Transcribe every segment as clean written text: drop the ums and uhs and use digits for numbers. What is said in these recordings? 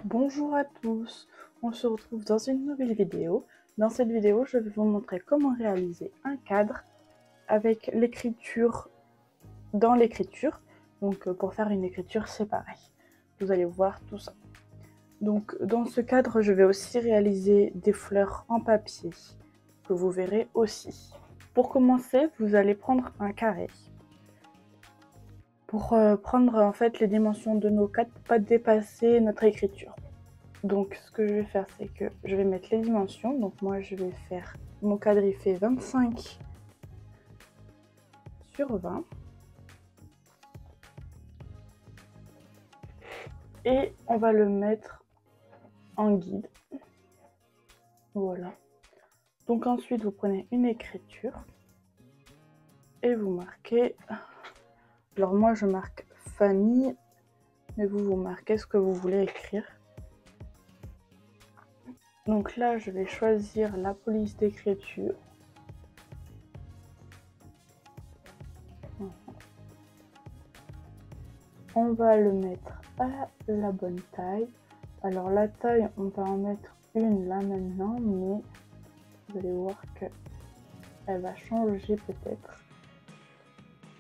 Bonjour à tous, on se retrouve dans une nouvelle vidéo. Dans cette vidéo, je vais vous montrer comment réaliser un cadre avec l'écriture dans l'écriture. Donc pour faire une écriture séparée, vous allez voir tout ça. Donc dans ce cadre, je vais aussi réaliser des fleurs en papier que vous verrez aussi. Pour commencer, vous allez prendre un carré. Pour prendre en fait les dimensions de nos cadres pour pas dépasser notre écriture. Donc ce que je vais faire, c'est que je vais mettre les dimensions. Donc moi je vais faire, mon cadre il fait 25 sur 20. Et on va le mettre en guide. Voilà. Donc ensuite vous prenez une écriture et vous marquez. Alors moi je marque famille, mais vous marquez ce que vous voulez écrire. Donc là je vais choisir la police d'écriture. On va le mettre à la bonne taille. Alors la taille, on va en mettre une là maintenant, mais vous allez voir que elle va changer peut-être.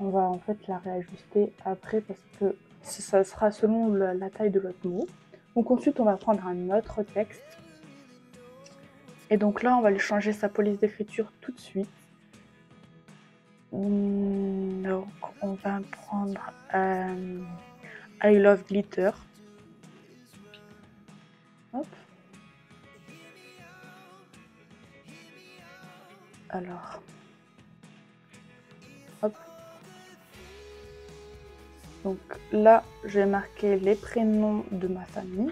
On va en fait la réajuster après parce que ça sera selon la taille de votre mot. Donc ensuite on va prendre un autre texte. Et donc là on va lui changer sa police d'écriture tout de suite. Donc on va prendre I love glitter. Hop. Alors, hop. Donc là, je vais marquer les prénoms de ma famille.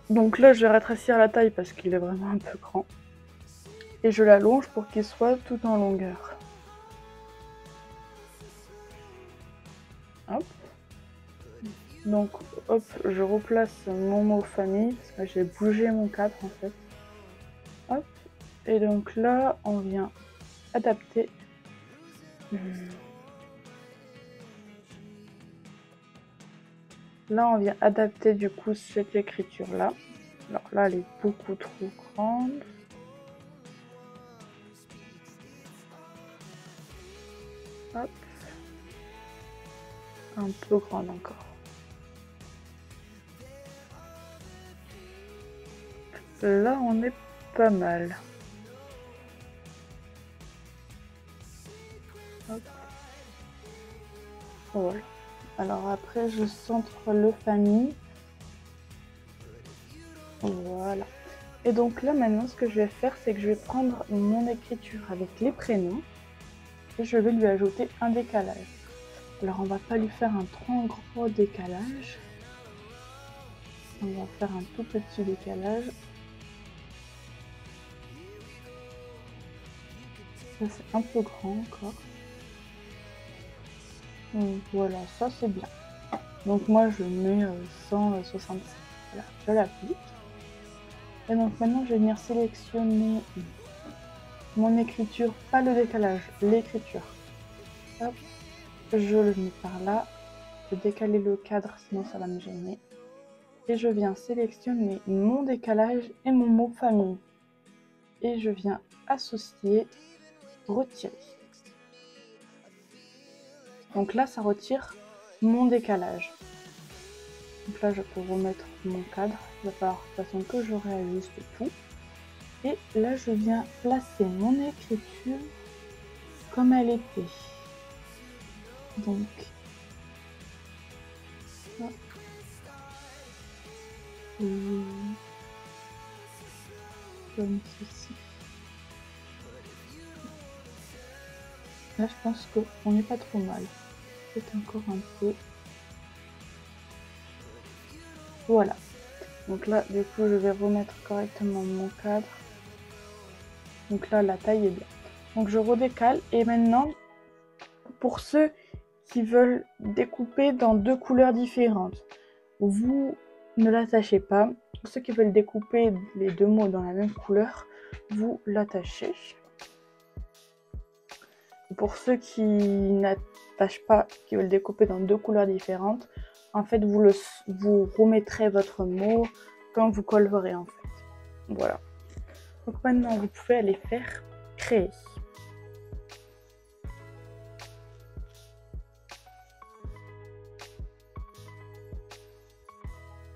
Donc là, je vais rétrécir la taille parce qu'il est vraiment un peu grand. Et je l'allonge pour qu'il soit tout en longueur. Hop. Donc, hop, je replace mon mot famille parce que j'ai bougé mon cadre en fait. Hop. Et donc là, on vient adapter. Là, on vient adapter du coup cette écriture-là. Alors là, elle est beaucoup trop grande. Hop. Un peu grande encore. Là, on est pas mal. Hop. Voilà. Alors après, je centre le famille. Voilà. Et donc là, maintenant, ce que je vais faire, c'est que je vais prendre mon écriture avec les prénoms et je vais lui ajouter un décalage. Alors, on va pas lui faire un trop gros décalage. On va faire un tout petit décalage. Ça, c'est un peu grand encore. Donc, voilà, ça c'est bien. Donc moi, je mets 165. Voilà, je l'applique. Et donc maintenant, je vais venir sélectionner mon écriture, pas le décalage, l'écriture. Hop, je le mets par là. Je vais décaler le cadre, sinon ça va me gêner. Et je viens sélectionner mon décalage et mon mot famille. Et je viens associer, retirer. Donc là, ça retire mon décalage. Donc là, je peux remettre mon cadre. Il va falloir de toute façon que je réajuste tout. Et là, je viens placer mon écriture comme elle était. Donc, là. Comme ceci. Là, je pense qu'on n'est pas trop mal. Peut-être encore un peu. Voilà. Donc là, du coup, je vais remettre correctement mon cadre. Donc là, la taille est bien. Donc je redécale. Et maintenant, pour ceux qui veulent découper dans deux couleurs différentes, vous ne l'attachez pas. Pour ceux qui veulent découper les deux mots dans la même couleur, vous l'attachez. Pour ceux qui partagent pas, qui veulent découper dans 2 couleurs différentes, en fait, vous remettrez votre mot quand vous collerez, en fait. Voilà. Donc maintenant, vous pouvez aller faire créer.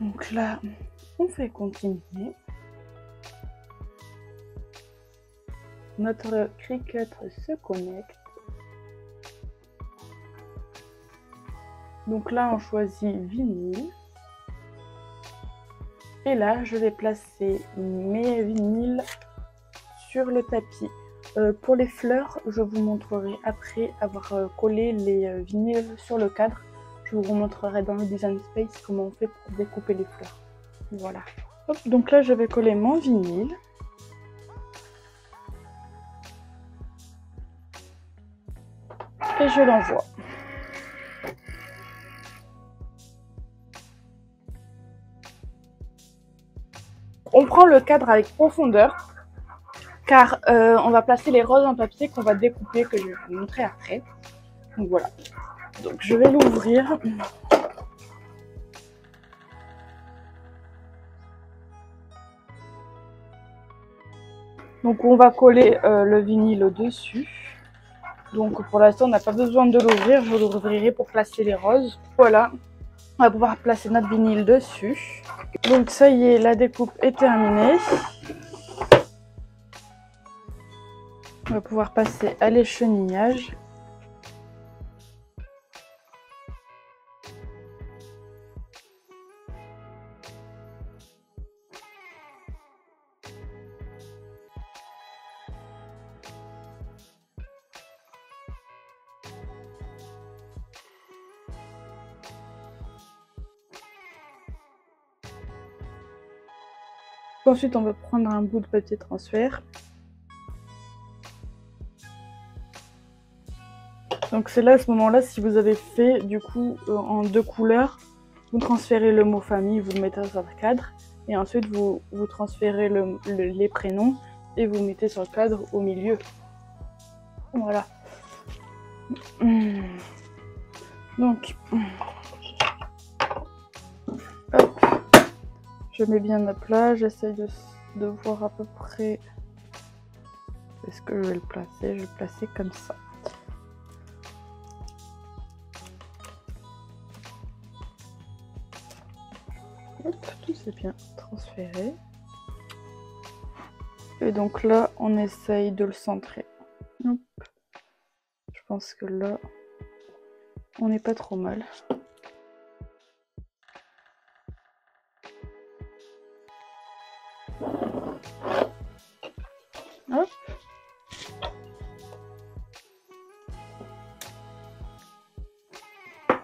Donc là, on fait continuer. Notre Cricut se connecte. Donc là, on choisit vinyle. Et là, je vais placer mes vinyles sur le tapis. Pour les fleurs, je vous montrerai après avoir collé les vinyles sur le cadre. Je vous montrerai dans le Design Space comment on fait pour découper les fleurs. Voilà. Hop, donc là, je vais coller mon vinyle. Et je l'envoie. On prend le cadre avec profondeur, car on va placer les roses en papier qu'on va découper, que je vais vous montrer après. Donc voilà. Donc je vais l'ouvrir. Donc on va coller le vinyle dessus. Donc pour l'instant on n'a pas besoin de l'ouvrir, je l'ouvrirai pour placer les roses. Voilà, on va pouvoir placer notre vinyle dessus. Donc ça y est, la découpe est terminée. On va pouvoir passer à l'échenillage. Ensuite, on va prendre un bout de papier transfert. Donc c'est là, à ce moment-là, si vous avez fait du coup en 2 couleurs, vous transférez le mot famille, vous le mettez sur le cadre. Et ensuite, vous transférez les prénoms et vous mettez sur le cadre au milieu. Voilà. Donc, hop. Je mets bien à plat, j'essaye de voir à peu près est-ce que je vais le placer. Je vais le placer comme ça. Hop, tout c'est bien transféré. Et donc là, on essaye de le centrer. Hop. Je pense que là, on n'est pas trop mal. Hop.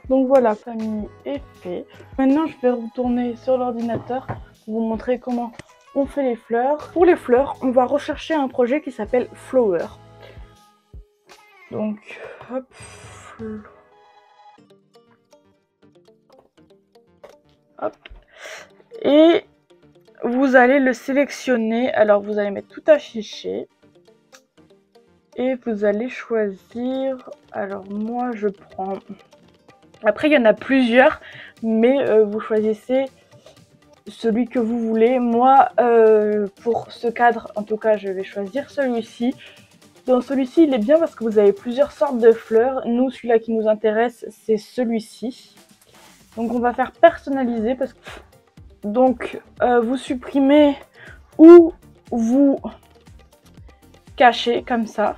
Donc voilà, famille est fait. Maintenant, je vais retourner sur l'ordinateur pour vous montrer comment on fait les fleurs. Pour les fleurs, on va rechercher un projet qui s'appelle Flower. Donc, hop. Hop. Et vous allez le sélectionner. Alors, vous allez mettre tout affiché. Et vous allez choisir. Alors, moi, je prends. Après, il y en a plusieurs, mais vous choisissez celui que vous voulez. Moi, pour ce cadre, en tout cas, je vais choisir celui-ci. Dans celui-ci, il est bien parce que vous avez plusieurs sortes de fleurs. Nous, celui-là qui nous intéresse, c'est celui-ci. Donc, on va faire personnaliser parce que... Donc, vous supprimez ou vous cachez comme ça.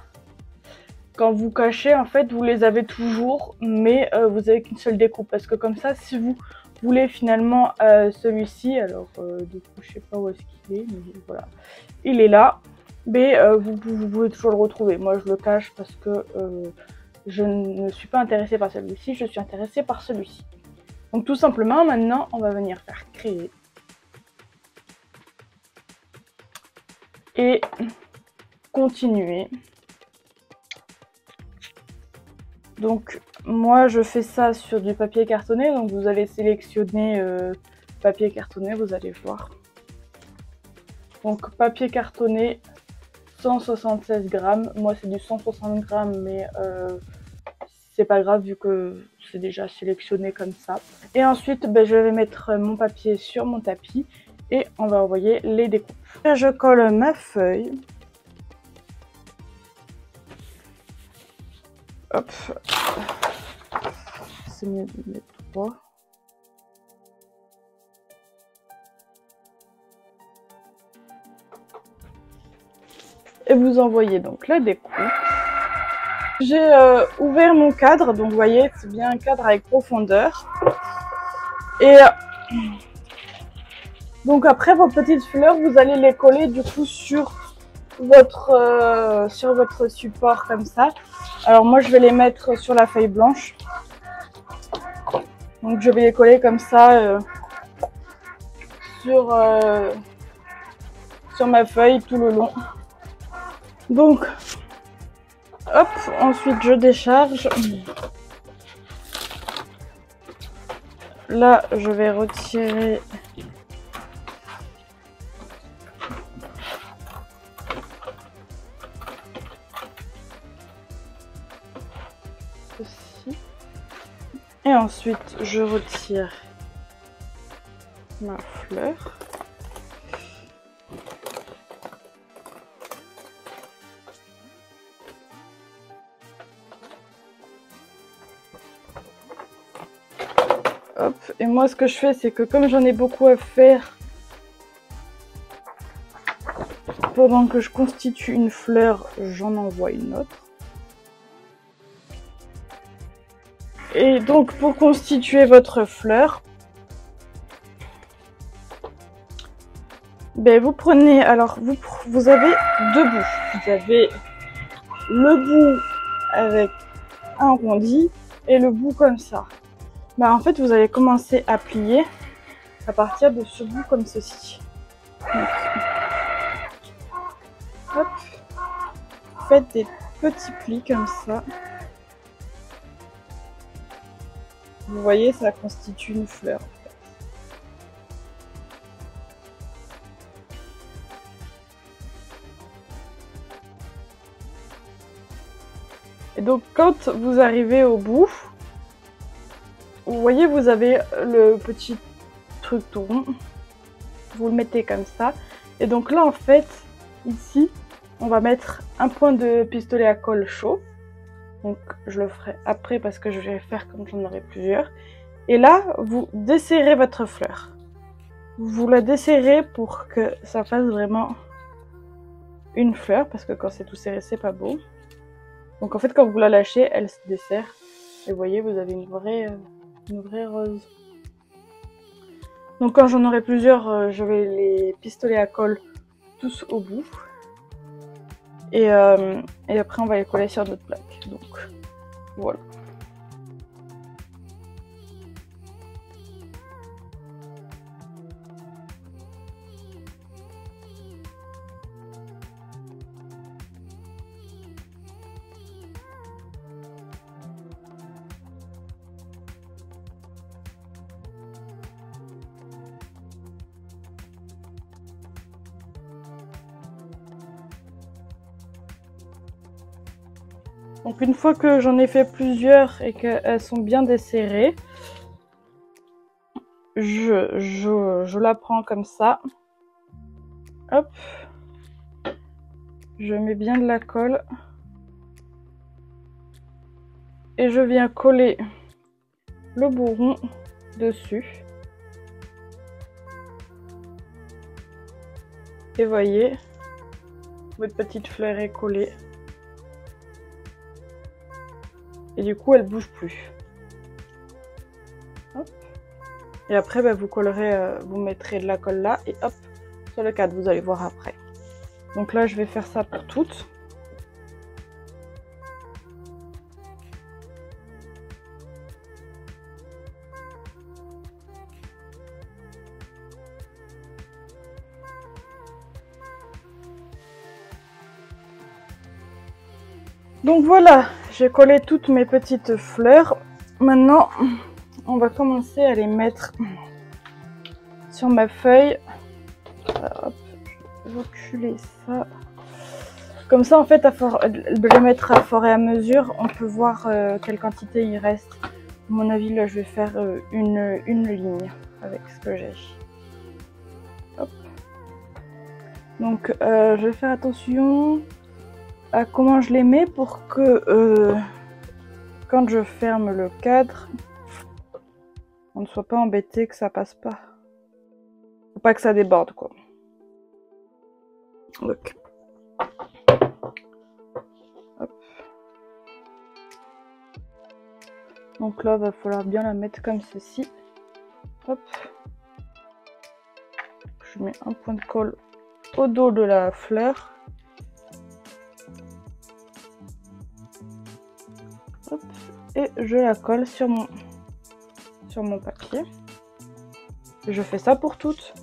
Quand vous cachez, en fait, vous les avez toujours, mais vous avez qu'une seule découpe. Parce que comme ça, si vous voulez finalement celui-ci, alors du coup, je sais pas où est-ce qu'il est, mais voilà. Il est là, mais vous pouvez toujours le retrouver. Moi, je le cache parce que je ne suis pas intéressée par celui-ci, je suis intéressée par celui-ci. Donc tout simplement, maintenant, on va venir faire créer. Et continuer. Donc moi je fais ça sur du papier cartonné, donc vous allez sélectionner papier cartonné, vous allez voir. Donc papier cartonné 176 grammes, moi c'est du 160 grammes mais c'est pas grave vu que c'est déjà sélectionné comme ça. Et ensuite, je vais mettre mon papier sur mon tapis et on va envoyer les découpes. Et je colle ma feuille. Hop. C'est mieux de mettre droit. Et vous envoyez donc la découpe. J'ai ouvert mon cadre, donc vous voyez, c'est bien un cadre avec profondeur. Et donc après vos petites fleurs, vous allez les coller du coup sur votre support comme ça. Alors moi je vais les mettre sur la feuille blanche. Donc je vais les coller comme ça sur ma feuille tout le long. Donc hop, ensuite je décharge. Là je vais retirer ceci. Et ensuite je retire ma fleur. Hop, et moi ce que je fais, c'est que comme j'en ai beaucoup à faire, pendant que je constitue une fleur, j'en envoie une autre. Et donc pour constituer votre fleur, vous prenez, alors vous avez deux bouts. Vous avez le bout avec un arrondi et le bout comme ça. En fait, vous allez commencer à plier à partir de ce bout comme ceci. Donc, hop, faites des petits plis comme ça. Vous voyez, ça constitue une fleur. Et donc, quand vous arrivez au bout, vous voyez, vous avez le petit truc tout rond. Vous le mettez comme ça. Et donc là, en fait, ici, on va mettre un point de pistolet à colle chaud. Donc, je le ferai après parce que je vais faire comme j'en aurai plusieurs. Et là, vous desserrez votre fleur. Vous la desserrez pour que ça fasse vraiment une fleur. Parce que quand c'est tout serré, c'est pas beau. Donc en fait, quand vous la lâchez, elle se dessert. Et vous voyez, vous avez une vraie rose. Donc quand j'en aurai plusieurs, je vais les pistoler à colle tous au bout. Et après, on va les coller sur notre plaque. Donc voilà. Donc une fois que j'en ai fait plusieurs et qu'elles sont bien desserrées, je la prends comme ça. Hop. Je mets bien de la colle. Et je viens coller le bourron dessus. Et voyez, votre petite fleur est collée. Et du coup, elle bouge plus. Hop. Et après, vous collerez, vous mettrez de la colle là et hop, sur le cadre, vous allez voir après. Donc là, je vais faire ça pour toutes. Donc voilà, j'ai collé toutes mes petites fleurs. Maintenant, on va commencer à les mettre sur ma feuille. Hop, je vais reculer ça. Comme ça, en fait, de les mettre à fur et à mesure, on peut voir quelle quantité il reste. À mon avis, là, je vais faire une ligne avec ce que j'ai. Hop. Donc, je vais faire attention à comment je les mets pour que quand je ferme le cadre, on ne soit pas embêté que ça passe pas. Faut pas que ça déborde, quoi. Donc. Hop. Donc là, va falloir bien la mettre comme ceci. Hop. Je mets un point de colle au dos de la fleur. Hop. Et je la colle sur mon papier. Et je fais ça pour toutes.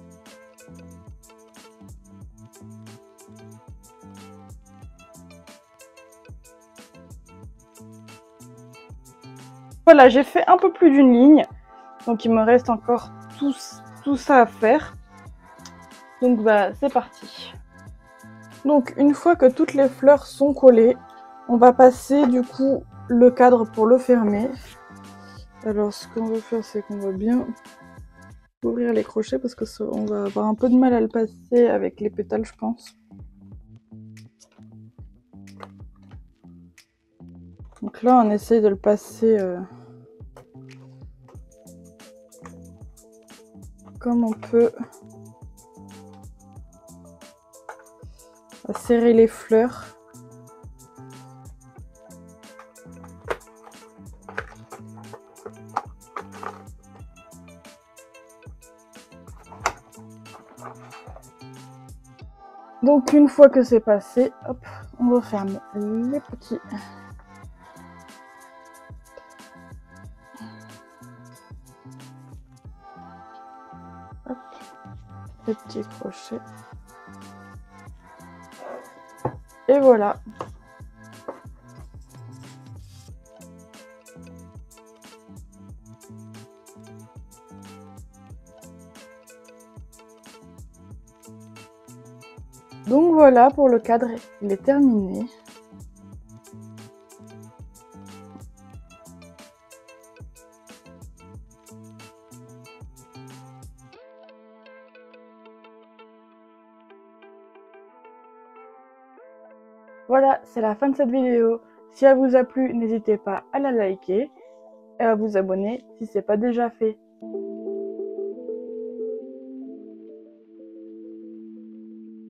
Voilà, j'ai fait un peu plus d'une ligne. Donc il me reste encore tout ça à faire. Donc bah c'est parti. Donc une fois que toutes les fleurs sont collées, on va passer du coup le cadre pour le fermer. Alors ce qu'on va faire, c'est qu'on va bien ouvrir les crochets parce que on va avoir un peu de mal à le passer avec les pétales, je pense. Donc là, on essaye de le passer comme on peut, à serrer les fleurs. Donc une fois que c'est passé, hop, on referme les petits. Hop, les petits crochets. Et voilà. Donc voilà, pour le cadre, il est terminé. Voilà, c'est la fin de cette vidéo. Si elle vous a plu, n'hésitez pas à la liker et à vous abonner si ce n'est pas déjà fait.